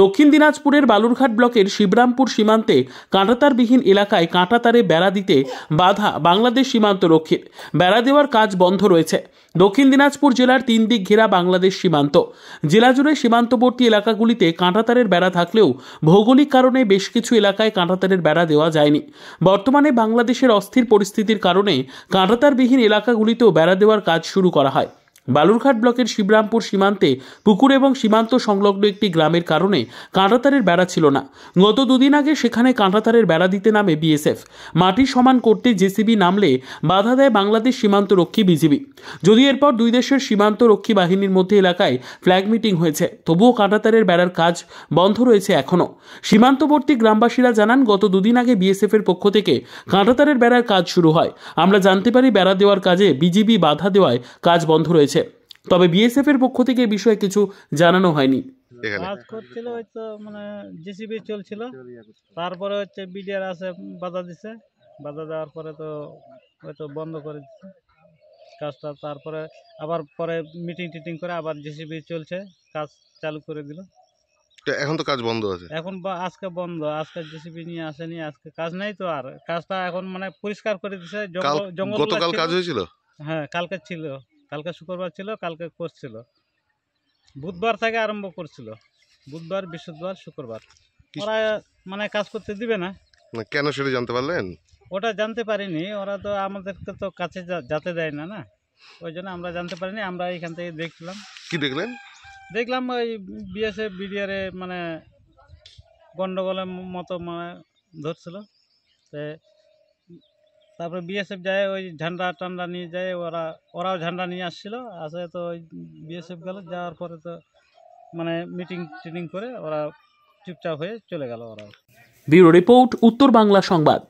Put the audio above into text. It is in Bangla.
দক্ষিণ দিনাজপুরের বালুরঘাট ব্লকের শিবরামপুর সীমান্তে কাঁটাতারবিহীন এলাকায় কাঁটাতারে বেড়া দিতে বাধা বাংলাদেশ সীমান্তরক্ষীর। বেড়া দেওয়ার কাজ বন্ধ রয়েছে। দক্ষিণ দিনাজপুর জেলার 3 দিক ঘেরা বাংলাদেশ সীমান্ত। জেলা জুড়ে সীমান্তবর্তী এলাকাগুলিতে কাঁটাতারের বেড়া থাকলেও ভৌগোলিক কারণে বেশ কিছু এলাকায় কাঁটাতারের বেড়া দেওয়া যায়নি। বর্তমানে বাংলাদেশের অস্থির পরিস্থিতির কারণে কাঁটাতারবিহীন এলাকাগুলিতেও বেড়া দেওয়ার কাজ শুরু করা হয়। বালুরঘাট ব্লকের শিবরামপুর সীমান্তে পুকুর এবং সীমান্ত সংলগ্ন একটি গ্রামের কারণে কাঁটাতারের বেড়া ছিল না। গত দুদিন আগে সেখানে কাঁটাতারের বেড়া দিতে নামে বিএসএফ। মাটি সমান করতে জেসিবি নামলে বাধা দেয় বাংলাদেশ সীমান্তরক্ষী বিজিবি। যদিও এরপর দুই দেশের সীমান্তরক্ষী বাহিনীর মধ্যে এলাকায় ফ্ল্যাগ মিটিং হয়েছে, তবুও কাঁটাতারের বেড়ার কাজ বন্ধ রয়েছে এখনও। সীমান্তবর্তী গ্রামবাসীরা জানান, গত দুদিন আগে বিএসএফের পক্ষ থেকে কাঁটাতারের বেড়ার কাজ শুরু হয়। আমরা জানতে পারি বেড়া দেওয়ার কাজে বিজিবি বাধা দেওয়ায় কাজ বন্ধ রয়েছে। তবে বিএসএফ এর পক্ষ থেকে বিষয়ে কিছু জানানো হয়নি। কাজ করছিল হয়তো মানে জেসিবি চলছিল, তারপরে হচ্ছে বিডিআর আছে বাধা দিছে, বাধা দেওয়ার পরে তো হয়তো বন্ধ করে দিচ্ছে কাজটা। তারপরে আবার পরে মিটিং টিটিং করে আবার জেসিবি চলছে, কাজ চালু করে দিল। এখন তো কাজ বন্ধ আছে, এখন আজকে বন্ধ, আজকে জেসিবি নিয়ে আসেনি, আজকে কাজ নাই তো। আর কাজটা এখন মানে পরিষ্কার করে দিছে। জঙ্গল গতকাল কাজ হয়েছিল, হ্যাঁ কালকে ছিল, কালকে শুক্রবার ছিল, কালকে করছিল। বুধবার থেকে আরম্ভ করছিল, বুধবার, বৃহস্পতিবার, শুক্রবার। ওরা মানে কাজ করতে দিবে না। কেন সেটা জানতে পারলেন? ওটা জানতে পারিনি, ওরা তো আমাদেরকে তো কাছে যেতে দেয় না, ওই জন্য আমরা জানতে পারিনি। আমরা এখান থেকে দেখলাম। কি দেখলেন? দেখলাম ওই বিএসএফ বিডিআরে মানে গন্ডগোলের মতো মানে ধরছিল। তারপরে বিএসএফ যায়, ওই ঝান্ডা টান্ডা নিয়ে যায়, ওরাও ঝান্ডা নিয়ে আসছিল। আসে তো ওই বিএসএফ গেল, যাওয়ার পরে তো মানে মিটিং টিটিং করে ওরা চুপচাপ হয়ে চলে গেল ওরা। ব্যুরো রিপোর্ট, উত্তর বাংলা সংবাদ।